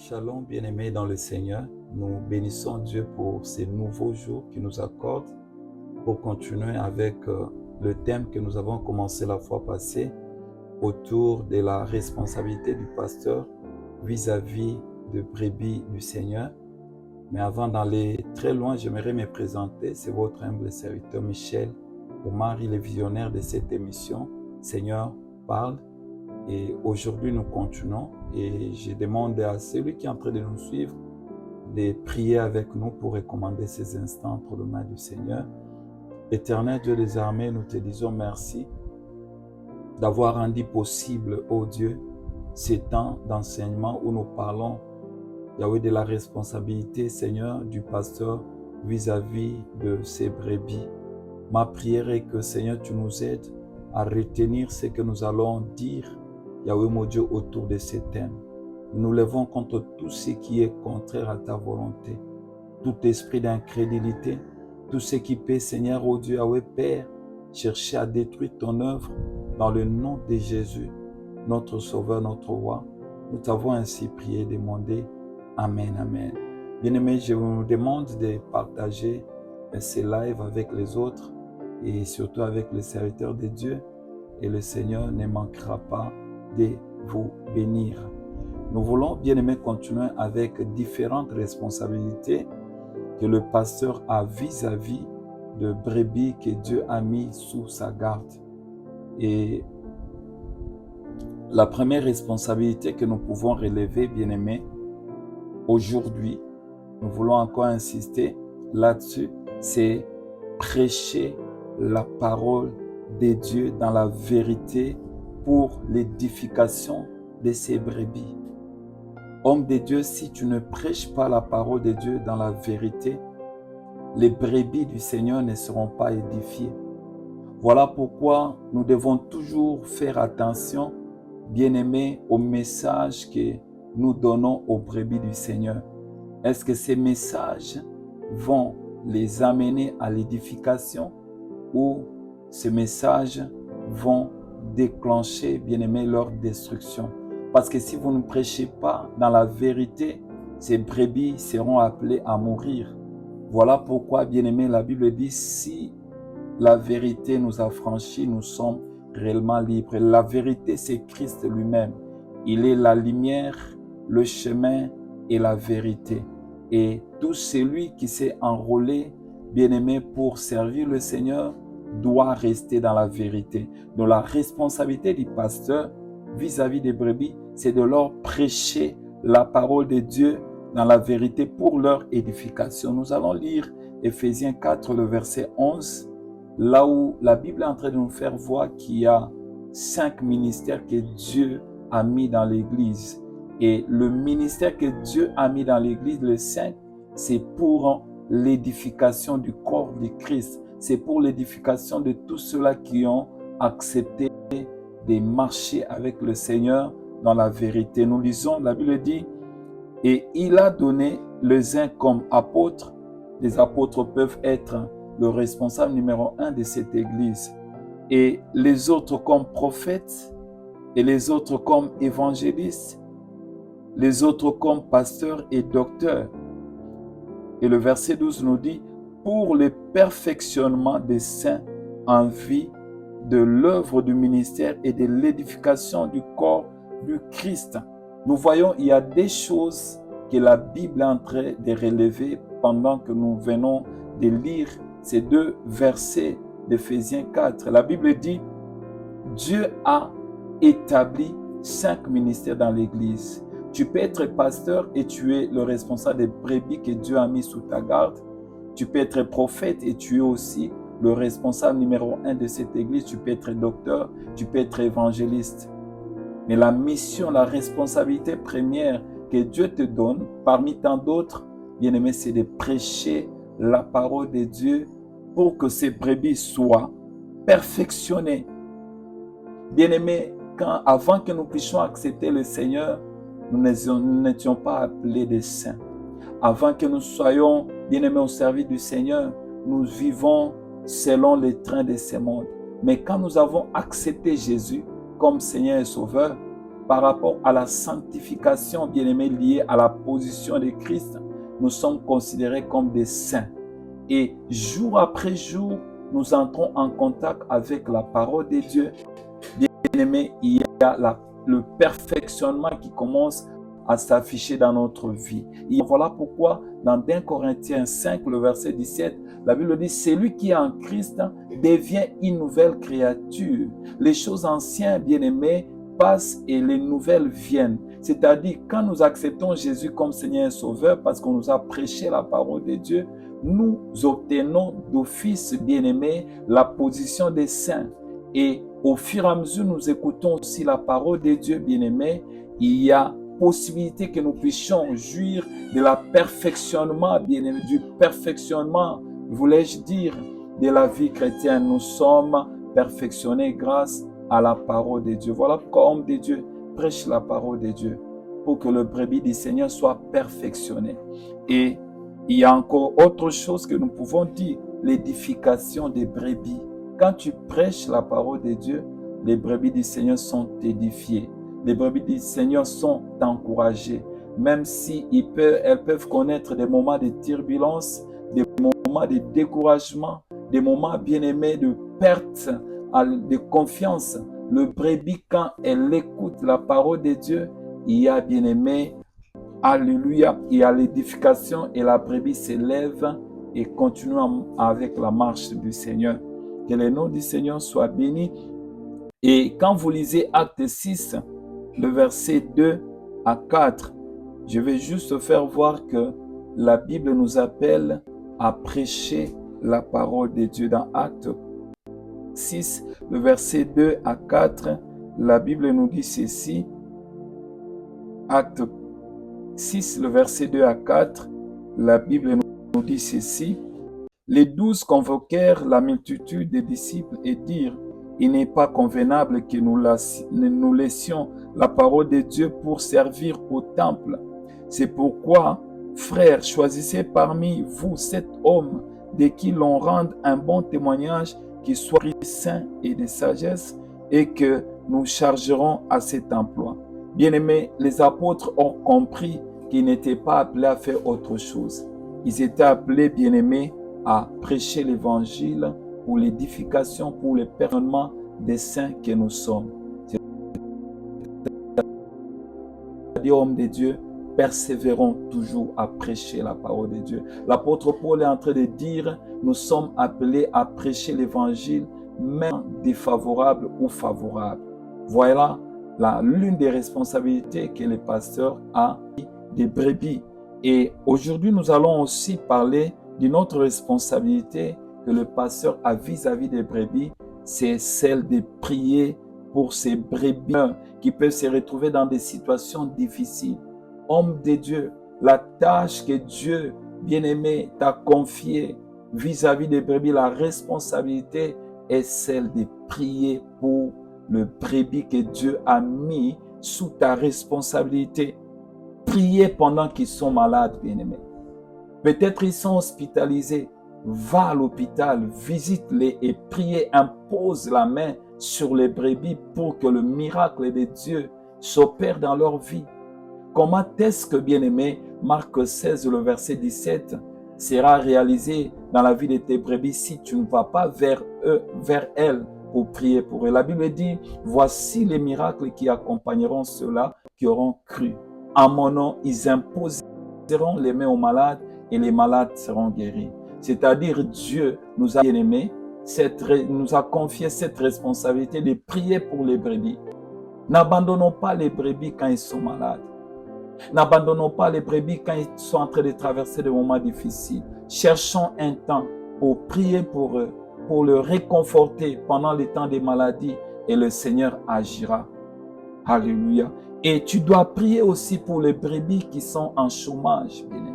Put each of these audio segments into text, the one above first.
Shalom, bien-aimés dans le Seigneur. Nous bénissons Dieu pour ces nouveaux jours qu'il nous accorde pour continuer avec le thème que nous avons commencé la fois passée autour de la responsabilité du pasteur vis-à-vis de brebis du Seigneur. Mais avant d'aller très loin, j'aimerais me présenter. C'est votre humble serviteur Michel Omar, il est visionnaire de cette émission. Seigneur parle. Et aujourd'hui, nous continuons et je demande à celui qui est en train de nous suivre de prier avec nous pour recommander ces instants entre les mains du Seigneur. Éternel Dieu des armées, nous te disons merci d'avoir rendu possible, ô Dieu, ces temps d'enseignement où nous parlons, Yahweh, de la responsabilité, Seigneur, du pasteur vis-à-vis de ses brebis. Ma prière est que, Seigneur, tu nous aides à retenir ce que nous allons dire, Yahweh mon Dieu, autour de ces thèmes. Nous levons contre tout ce qui est contraire à ta volonté, tout esprit d'incrédulité, tout ce qui peut, Seigneur, ô Dieu, Yahweh Père, chercher à détruire ton œuvre dans le nom de Jésus, notre Sauveur, notre Roi. Nous t'avons ainsi prié et demandé. Amen, amen. Bien-aimés, je vous demande de partager ces lives avec les autres et surtout avec les serviteurs de Dieu, et le Seigneur ne manquera pas de vous bénir. Nous voulons, bien-aimés, continuer avec différentes responsabilités que le pasteur a vis-à-vis de brebis que Dieu a mis sous sa garde. Et la première responsabilité que nous pouvons relever, bien-aimés, aujourd'hui, nous voulons encore insister là-dessus, c'est prêcher la parole de Dieu dans la vérité pour l'édification de ses brebis. Homme de Dieu, si tu ne prêches pas la parole de Dieu dans la vérité, les brebis du Seigneur ne seront pas édifiées. Voilà pourquoi nous devons toujours faire attention, bien-aimés, aux messages que nous donnons aux brebis du Seigneur. Est-ce que ces messages vont les amener à l'édification ou ces messages vont déclencher, bien-aimés, leur destruction? Parce que si vous ne prêchez pas dans la vérité, ces brebis seront appelées à mourir. Voilà pourquoi, bien-aimés, la Bible dit, si la vérité nous affranchit, nous sommes réellement libres. La vérité, c'est Christ lui-même. Il est la lumière, le chemin et la vérité. Et tout celui qui s'est enrôlé, bien-aimé, pour servir le Seigneur, doit rester dans la vérité. Donc la responsabilité du pasteur vis-à-vis des brebis, c'est de leur prêcher la parole de Dieu dans la vérité pour leur édification. Nous allons lire Éphésiens 4, le verset 11, là où la Bible est en train de nous faire voir qu'il y a 5 ministères que Dieu a mis dans l'Église. Et le ministère que Dieu a mis dans l'Église, le 5, c'est pour l'édification du corps de Christ. C'est pour l'édification de tous ceux-là qui ont accepté de marcher avec le Seigneur dans la vérité. Nous lisons, la Bible dit, « Et il a donné les uns comme apôtres ». Les apôtres peuvent être le responsable numéro 1 de cette Église. Et les autres comme prophètes, et les autres comme évangélistes, les autres comme pasteurs et docteurs. Et le verset 12 nous dit, pour le perfectionnement des saints en vue de l'œuvre du ministère et de l'édification du corps du Christ. Nous voyons, il y a des choses que la Bible est en train de relever pendant que nous venons de lire ces 2 versets d'Éphésiens 4. La Bible dit, Dieu a établi 5 ministères dans l'Église. Tu peux être pasteur et tu es le responsable des brebis que Dieu a mis sous ta garde. Tu peux être prophète et tu es aussi le responsable numéro 1 de cette Église. Tu peux être docteur, tu peux être évangéliste. Mais la mission, la responsabilité première que Dieu te donne, parmi tant d'autres, bien-aimé, c'est de prêcher la parole de Dieu pour que ces brebis soient perfectionnées. Bien-aimé, avant que nous puissions accepter le Seigneur, nous n'étions pas appelés des saints. Avant que nous soyons, bien-aimés, au service du Seigneur, nous vivons selon les trains de ce monde. Mais quand nous avons accepté Jésus comme Seigneur et Sauveur, par rapport à la sanctification, bien-aimés, liée à la position de Christ, nous sommes considérés comme des saints. Et jour après jour, nous entrons en contact avec la parole de Dieu. Bien-aimés, il y a le perfectionnement qui commence à s'afficher dans notre vie. Et voilà pourquoi dans 1 Corinthiens 5, le verset 17, la Bible dit, celui qui est en Christ devient une nouvelle créature. Les choses anciennes, bien-aimés, passent et les nouvelles viennent. C'est-à-dire, quand nous acceptons Jésus comme Seigneur et Sauveur, parce qu'on nous a prêché la parole de Dieu, nous obtenons d'office, bien-aimés, la position des saints. Et au fur et à mesure, nous écoutons aussi la parole de Dieu, bien-aimés, il y a possibilité que nous puissions jouir de la perfectionnement, bien-aimé, du perfectionnement, voulais-je dire, de la vie chrétienne. Nous sommes perfectionnés grâce à la parole de Dieu. Voilà pourquoi homme de Dieu prêche la parole de Dieu pour que le brebis du Seigneur soit perfectionné. Et il y a encore autre chose que nous pouvons dire, l'édification des brebis. Quand tu prêches la parole de Dieu, les brebis du Seigneur sont édifiées. Les brebis du Seigneur sont encouragées. Même si elles peuvent connaître des moments de turbulence, des moments de découragement, des moments bien-aimés de perte de confiance. Le brebis, quand elle écoute la parole de Dieu, il y a bien-aimé, alléluia, il y a l'édification et la brebis s'élève et continue avec la marche du Seigneur. Que le nom du Seigneur soit béni. Et quand vous lisez Acte 6, le verset 2 à 4, je vais juste faire voir que la Bible nous appelle à prêcher la parole de Dieu. Dans Acte 6, le verset 2 à 4, la Bible nous dit ceci. Acte 6, le verset 2 à 4, la Bible nous dit ceci. Les 12 convoquèrent la multitude des disciples et dirent, il n'est pas convenable que nous laissions la parole de Dieu pour servir au temple. C'est pourquoi, frères, choisissez parmi vous 7 hommes de qui l'on rende un bon témoignage, qui soit saint et de sagesse, et que nous chargerons à cet emploi. Bien-aimés, les apôtres ont compris qu'ils n'étaient pas appelés à faire autre chose. Ils étaient appelés, bien-aimés, à prêcher l'évangile pour l'édification, pour le pardonnement des saints que nous sommes. C'est-à-dire, hommes de Dieu, persévérons toujours à prêcher la parole de Dieu. L'apôtre Paul est en train de dire, nous sommes appelés à prêcher l'évangile, même défavorable ou favorable. Voilà l'une des responsabilités que le pasteur a des brebis. Et aujourd'hui, nous allons aussi parler d'une autre responsabilité que le pasteur a vis-à-vis des brebis, c'est celle de prier pour ces brebis qui peuvent se retrouver dans des situations difficiles. Homme de Dieu, la tâche que Dieu, bien-aimé, t'a confiée vis-à-vis des brebis, la responsabilité est celle de prier pour le brebis que Dieu a mis sous ta responsabilité. Priez pendant qu'ils sont malades, bien-aimés. Peut-être ils sont hospitalisés. Va à l'hôpital, visite-les et priez, impose la main sur les brebis pour que le miracle de Dieu s'opère dans leur vie. Comment est-ce que, bien-aimé, Marc 16, le verset 17, sera réalisé dans la vie de tes brebis si tu ne vas pas vers elles pour prier pour eux? La Bible dit, voici les miracles qui accompagneront ceux-là qui auront cru. En mon nom, ils imposeront les mains aux malades et les malades seront guéris. C'est-à-dire, Dieu nous a bien-aimés, nous a confié cette responsabilité de prier pour les brebis. N'abandonnons pas les brebis quand ils sont malades. N'abandonnons pas les brebis quand ils sont en train de traverser des moments difficiles. Cherchons un temps pour prier pour eux, pour les réconforter pendant les temps des maladies et le Seigneur agira. Alléluia. Et tu dois prier aussi pour les brebis qui sont en chômage, bien-aimés,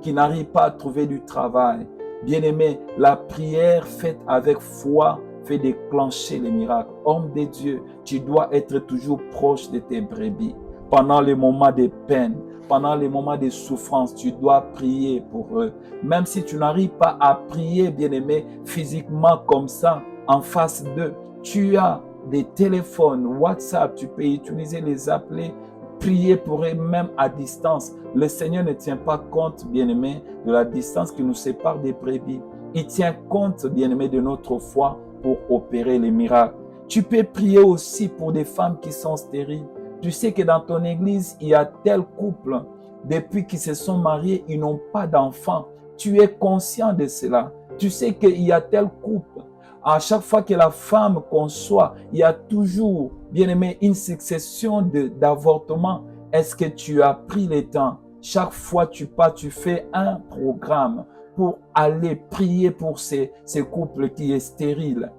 qui n'arrivent pas à trouver du travail. Bien-aimé, la prière faite avec foi fait déclencher les miracles. Homme de Dieu, tu dois être toujours proche de tes brebis. Pendant les moments de peine, pendant les moments de souffrance, tu dois prier pour eux. Même si tu n'arrives pas à prier, bien-aimé, physiquement comme ça, en face d'eux, tu as des téléphones, WhatsApp, tu peux utiliser les appeler, prier pour eux même à distance. Le Seigneur ne tient pas compte, bien-aimé, de la distance qui nous sépare des brebis. Il tient compte, bien-aimé, de notre foi pour opérer les miracles. Tu peux prier aussi pour des femmes qui sont stériles. Tu sais que dans ton église, il y a tel couple, depuis qu'ils se sont mariés, ils n'ont pas d'enfants. Tu es conscient de cela. Tu sais qu'il y a tel couple. À chaque fois que la femme conçoit, il y a toujours, bien aimé, une succession d'avortements. Est-ce que tu as pris le temps? Chaque fois que tu pars, tu fais un programme pour aller prier pour ces couples qui est stérile,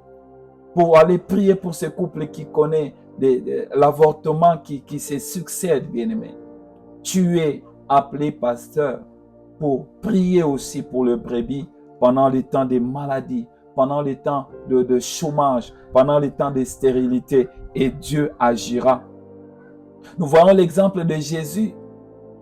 pour aller prier pour ces couples qui connaissent l'avortement qui se succède, bien aimé. Tu es appelé pasteur pour prier aussi pour le brebis pendant les temps de maladie, pendant les temps de chômage, pendant les temps de stérilité, et Dieu agira. Nous voyons l'exemple de Jésus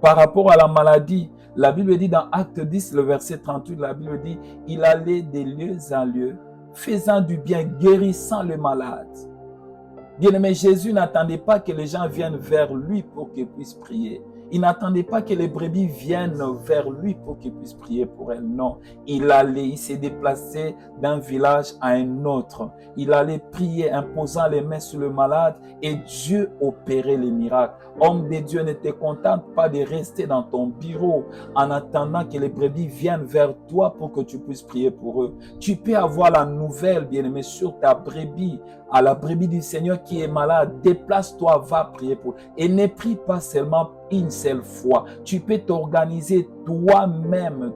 par rapport à la maladie. La Bible dit dans Acte 10, le verset 38, la Bible dit, il allait de lieu en lieu, faisant du bien, guérissant les malades. Bien-aimé, Jésus n'attendait pas que les gens viennent vers lui pour qu'ils puissent prier. Il n'attendait pas que les brebis viennent vers lui pour qu'il puisse prier pour elles. Non, il s'est déplacé d'un village à un autre. Il allait prier, imposant les mains sur le malade, et Dieu opérait les miracles. Homme de Dieu, ne te contente pas de rester dans ton bureau en attendant que les brebis viennent vers toi pour que tu puisses prier pour eux. Tu peux avoir la nouvelle, bien-aimé, sur ta brebis, à la brebis du Seigneur qui est malade. Déplace-toi, va prier pour eux. Et ne prie pas seulement une seule fois. Tu peux t'organiser toi-même,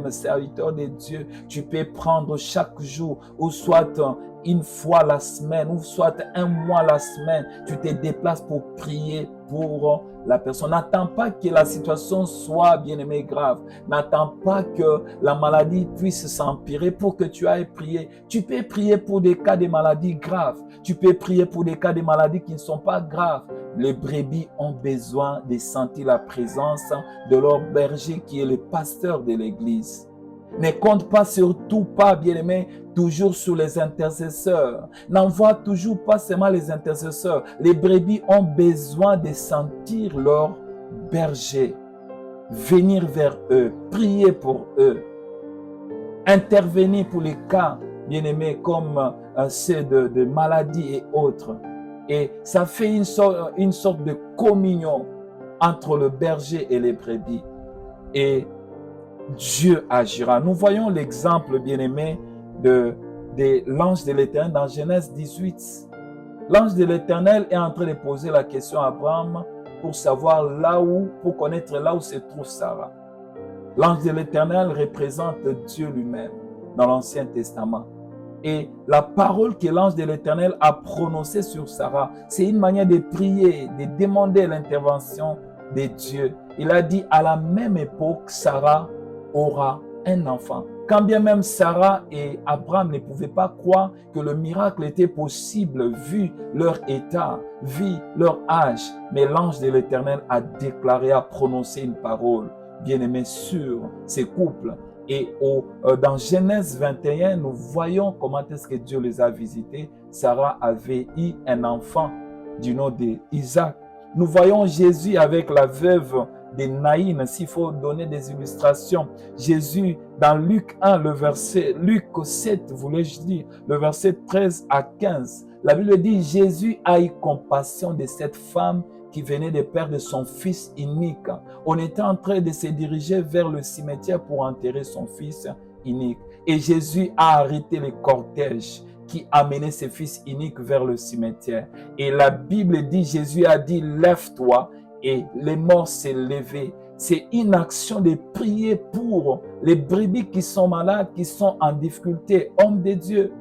serviteur de Dieu. Tu peux prendre chaque jour, ou soit une fois la semaine, ou soit un mois la semaine. Tu te déplaces pour prier pour la personne. N'attends pas que la situation soit, bien-aimé, grave. N'attends pas que la maladie puisse s'empirer pour que tu ailles prier. Tu peux prier pour des cas de maladies graves. Tu peux prier pour des cas de maladies qui ne sont pas graves. Les brebis ont besoin de sentir la présence de leur berger qui est le pasteur de l'église. Ne compte pas, surtout pas, bien-aimé, toujours sur les intercesseurs. N'envoie toujours pas seulement les intercesseurs. Les brebis ont besoin de sentir leur berger. Venir vers eux, prier pour eux. Intervenir pour les cas, bien-aimés, comme ceux de maladies et autres. Et ça fait une sorte de communion entre le berger et les brebis. Et Dieu agira. Nous voyons l'exemple, bien-aimé, de l'ange de l'Éternel dans Genèse 18. L'ange de l'Éternel est en train de poser la question à Abraham pour savoir pour connaître là où se trouve Sarah. L'ange de l'Éternel représente Dieu lui-même dans l'Ancien Testament. Et la parole que l'ange de l'Éternel a prononcée sur Sarah, c'est une manière de prier, de demander l'intervention de Dieu. Il a dit, à la même époque, Sarah aura un enfant. Quand bien même Sarah et Abraham ne pouvaient pas croire que le miracle était possible vu leur état, vu leur âge, mais l'ange de l'Éternel a déclaré, a prononcé une parole, bien-aimée, sur ces couples. Et dans Genèse 21, nous voyons comment est-ce que Dieu les a visités. Sarah avait eu un enfant du nom d'Isaac. Nous voyons Jésus avec la veuve de Naïn, s'il faut donner des illustrations. Jésus, dans Luc 1, Luc 7, voulais-je dire, le verset 13 à 15, la Bible dit, Jésus a eu compassion de cette femme qui venait de perdre son fils unique. On était en train de se diriger vers le cimetière pour enterrer son fils unique. Et Jésus a arrêté le cortège qui amenait ses fils uniques vers le cimetière. Et la Bible dit, Jésus a dit, lève-toi, et les morts s'est levé. C'est une action de prier pour les brebis qui sont malades, qui sont en difficulté. Hommes de Dieu,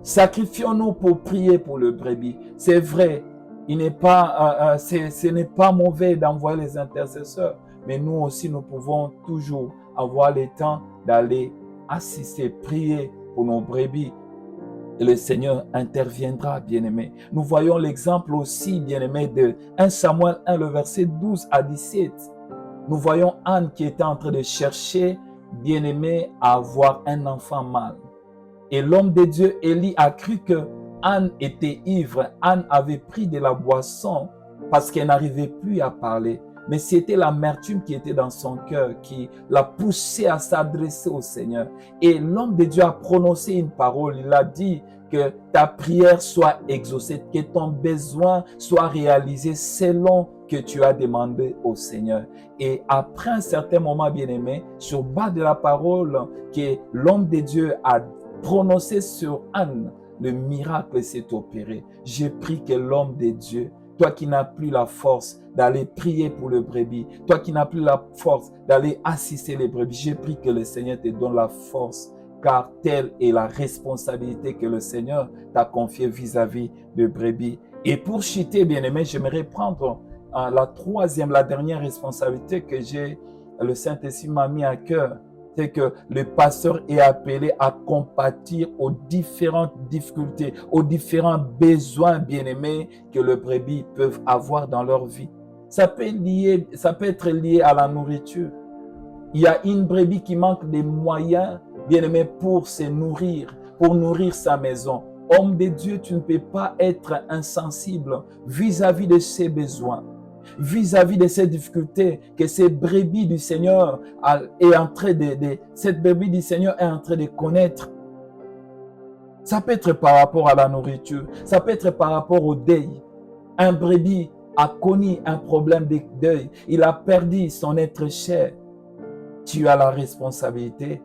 sacrifions-nous pour prier pour le brebis. C'est vrai, ce n'est pas mauvais d'envoyer les intercesseurs, mais nous aussi, nous pouvons toujours avoir le temps d'aller assister, prier pour nos brebis. Et le Seigneur interviendra, bien-aimé. Nous voyons l'exemple aussi, bien-aimé, de 1 Samuel 1, le verset 12 à 17. Nous voyons Anne qui était en train de chercher, bien-aimé, à avoir un enfant mâle. Et l'homme de Dieu, Élie, a cru que Anne était ivre, Anne avait pris de la boisson parce qu'elle n'arrivait plus à parler. Mais c'était l'amertume qui était dans son cœur qui l'a poussé à s'adresser au Seigneur. Et l'homme de Dieu a prononcé une parole. Il a dit que ta prière soit exaucée, que ton besoin soit réalisé selon que tu as demandé au Seigneur. Et après un certain moment, bien-aimé, sur base de la parole que l'homme de Dieu a prononcée sur Anne, le miracle s'est opéré. J'ai pris que l'homme de Dieu, toi qui n'as plus la force d'aller prier pour le brebis, toi qui n'as plus la force d'aller assister les brebis, j'ai pris que le Seigneur te donne la force, car telle est la responsabilité que le Seigneur t'a confiée vis-à-vis de brebis. Et pour chuter, bien-aimé, j'aimerais prendre la dernière responsabilité que le Saint-Esprit m'a mis à cœur. C'est que le pasteur est appelé à compatir aux différentes difficultés, aux différents besoins bien-aimés que les brebis peuvent avoir dans leur vie. Ça peut être lié à la nourriture. Il y a une brebis qui manque des moyens, bien-aimés, pour se nourrir, pour nourrir sa maison. Homme de Dieu, tu ne peux pas être insensible vis-à-vis de ses besoins, vis-à-vis de ces difficultés que cette brebis du Seigneur est en train de connaître. Ça peut être par rapport à la nourriture, ça peut être par rapport au deuil. Un brebis a connu un problème de deuil, il a perdu son être cher. Tu as la responsabilité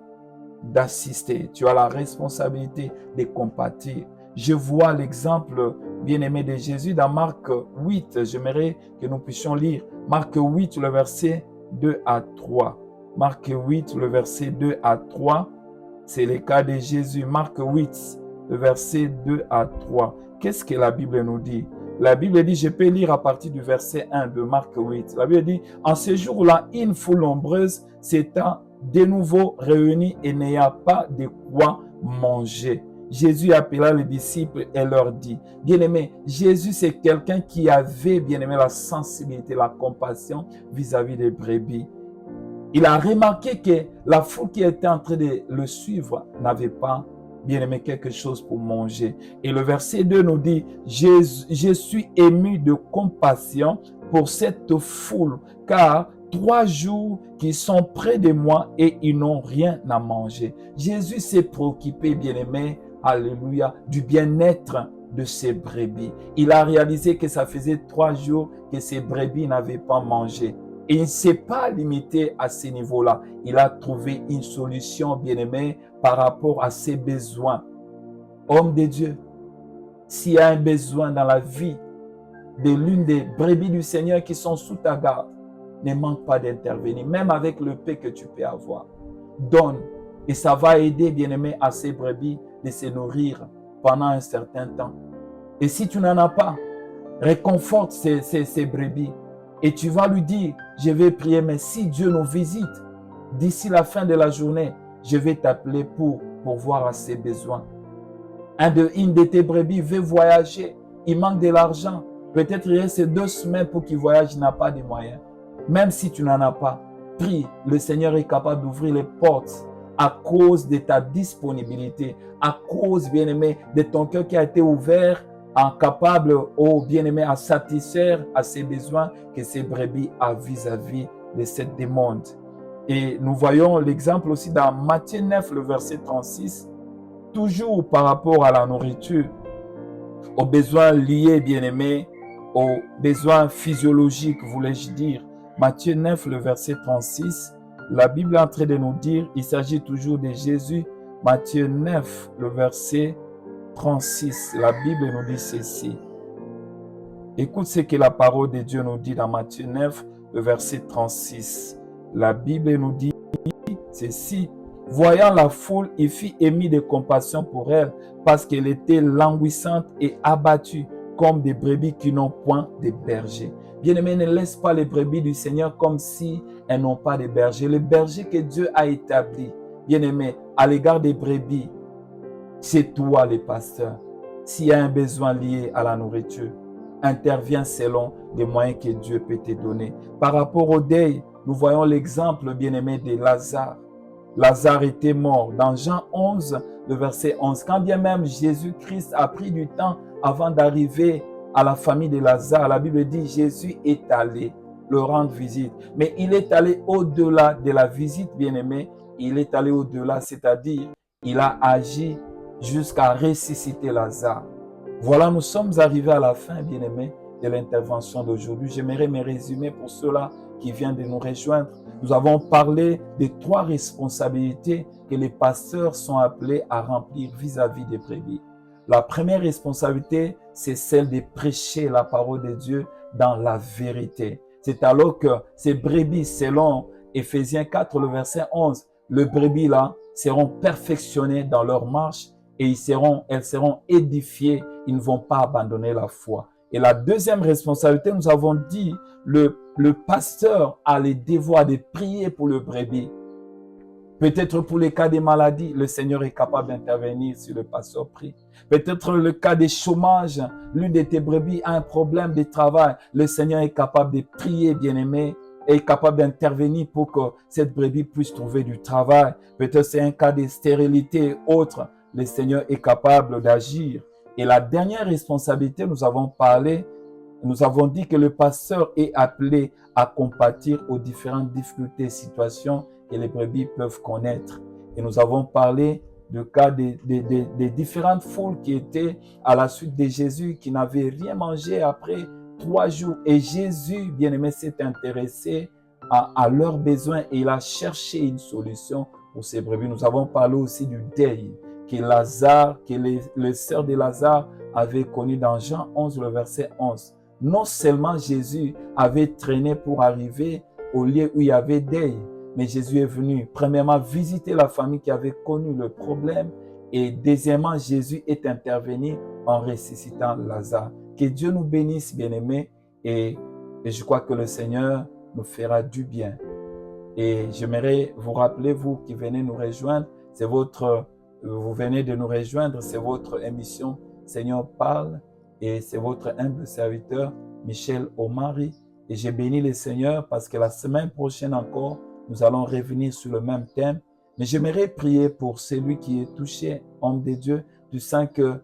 d'assister, tu as la responsabilité de compatir. Je vois l'exemple bien-aimé de Jésus dans Marc 8. J'aimerais que nous puissions lire Marc 8, le verset 2 à 3. Marc 8, le verset 2 à 3. C'est le cas de Jésus. Marc 8, le verset 2 à 3. Qu'est-ce que la Bible nous dit? La Bible dit, je peux lire à partir du verset 1 de Marc 8. La Bible dit, en ce jour-là, une foule nombreuse s'étant de nouveau réunie et n'ayant pas de quoi manger. Jésus appela les disciples et leur dit, bien-aimé, Jésus c'est quelqu'un qui avait, bien-aimé, la sensibilité, la compassion vis-à-vis des brebis. Il a remarqué que la foule qui était en train de le suivre n'avait pas, bien-aimé, quelque chose pour manger. Et le verset 2 nous dit, je suis ému de compassion pour cette foule, car 3 jours qu'ils sont près de moi et ils n'ont rien à manger. Jésus s'est préoccupé, bien-aimé, alléluia, du bien-être de ces brebis. Il a réalisé que ça faisait 3 jours que ces brebis n'avaient pas mangé. Et il ne s'est pas limité à ce niveau-là. Il a trouvé une solution, bien-aimé, par rapport à ses besoins. Homme de Dieu, s'il y a un besoin dans la vie de l'une des brebis du Seigneur qui sont sous ta garde, ne manque pas d'intervenir, même avec le peu que tu peux avoir. Donne, et ça va aider, bien-aimé, à ces brebis de se nourrir pendant un certain temps. Et si tu n'en as pas, réconforte ces brebis. Et tu vas lui dire, je vais prier, mais si Dieu nous visite, d'ici la fin de la journée, je vais t'appeler pour voir à ses besoins. Une de tes brebis veut voyager, il manque de l'argent. Peut-être il reste 2 semaines pour qu'il voyage, il n'a pas de moyens. Même si tu n'en as pas, prie, le Seigneur est capable d'ouvrir les portes à cause de ta disponibilité, à cause, bien-aimé, de ton cœur qui a été ouvert, capable, oh bien-aimé, à satisfaire à ses besoins que ces brebis a vis-à-vis de cette demande. Et nous voyons l'exemple aussi dans Matthieu 9, le verset 36, toujours par rapport à la nourriture, aux besoins liés, bien-aimé, aux besoins physiologiques, voulais-je dire. Matthieu 9, le verset 36, la Bible est en train de nous dire, il s'agit toujours de Jésus. Matthieu 9, le verset 36, la Bible nous dit ceci. Écoute ce que la parole de Dieu nous dit dans Matthieu 9, le verset 36. La Bible nous dit ceci. Voyant la foule, il fit émis de compassion pour elle, parce qu'elle était languissante et abattue, comme des brebis qui n'ont point de berger. Bien-aimé, ne laisse pas les brebis du Seigneur comme si elles n'ont pas de berger. Le berger que Dieu a établi, bien-aimé, à l'égard des brebis, c'est toi le pasteur. S'il y a un besoin lié à la nourriture, interviens selon les moyens que Dieu peut te donner. Par rapport au deuil, nous voyons l'exemple, bien-aimé, de Lazare. Lazare était mort. Dans Jean 11, le verset 11, quand bien même Jésus-Christ a pris du temps avant d'arriver à la famille de Lazare, la Bible dit Jésus est allé le rendre visite. Mais il est allé au-delà de la visite, bien-aimé. Il est allé au-delà, c'est-à-dire il a agi jusqu'à ressusciter Lazare. Voilà, nous sommes arrivés à la fin, bien-aimé, de l'intervention d'aujourd'hui. J'aimerais me résumer pour ceux-là qui viennent de nous rejoindre. Nous avons parlé des 3 responsabilités que les pasteurs sont appelés à remplir vis-à-vis des brebis. La première responsabilité, c'est celle de prêcher la parole de Dieu dans la vérité. C'est alors que ces brebis, selon Éphésiens 4, le verset 11, les brebis là seront perfectionnées dans leur marche et elles seront édifiées. Ils ne vont pas abandonner la foi. Et la deuxième responsabilité, nous avons dit, le pasteur a le devoir de prier pour le brebis. Peut-être pour les cas des maladies, le Seigneur est capable d'intervenir si le pasteur prie. Peut-être le cas des chômages, l'une de tes brebis a un problème de travail. Le Seigneur est capable de prier, bien-aimé, est capable d'intervenir pour que cette brebis puisse trouver du travail. Peut-être c'est un cas de stérilité autre. Le Seigneur est capable d'agir. Et la dernière responsabilité, nous avons dit que le pasteur est appelé à compatir aux différentes difficultés et situations que les brebis peuvent connaître. Et nous avons parlé du cas des différentes foules qui étaient à la suite de Jésus, qui n'avaient rien mangé après 3 jours. Et Jésus, bien-aimé, s'est intéressé à leurs besoins et il a cherché une solution pour ces brebis. Nous avons parlé aussi du deuil que les sœurs de Lazare avaient connu dans Jean 11, le verset 11. Non seulement Jésus avait traîné pour arriver au lieu où il y avait deuil, mais Jésus est venu, premièrement, visiter la famille qui avait connu le problème et deuxièmement, Jésus est intervenu en ressuscitant Lazare. Que Dieu nous bénisse, bien-aimés, et je crois que le Seigneur nous fera du bien. Et j'aimerais vous rappeler, vous qui venez nous rejoindre, vous venez de nous rejoindre, c'est votre émission Seigneur parle et c'est votre humble serviteur Michel Omari. Et j'ai béni le Seigneur parce que la semaine prochaine encore, nous allons revenir sur le même thème. Mais j'aimerais prier pour celui qui est touché, homme de Dieu. Tu sens que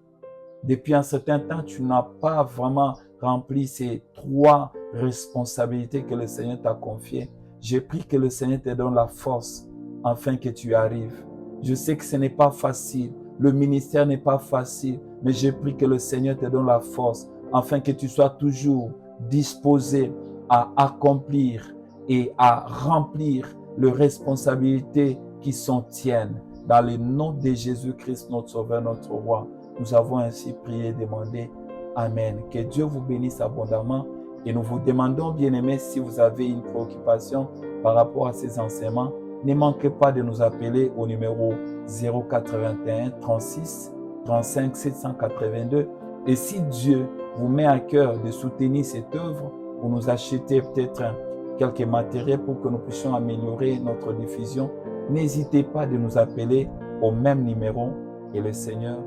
depuis un certain temps, tu n'as pas vraiment rempli ces 3 responsabilités que le Seigneur t'a confiées. J'ai pris que le Seigneur te donne la force afin que tu arrives. Je sais que ce n'est pas facile. Le ministère n'est pas facile. Mais j'ai pris que le Seigneur te donne la force afin que tu sois toujours disposé à accomplir et à remplir les responsabilités qui sont tiennes. Dans le nom de Jésus-Christ, notre Sauveur, notre Roi, nous avons ainsi prié et demandé. Amen. Que Dieu vous bénisse abondamment. Et nous vous demandons, bien-aimés, si vous avez une préoccupation par rapport à ces enseignements, ne manquez pas de nous appeler au numéro 081 36 35 782. Et si Dieu vous met à cœur de soutenir cette œuvre, ou nous acheter peut-être quelques matériels pour que nous puissions améliorer notre diffusion, n'hésitez pas de nous appeler au même numéro et le Seigneur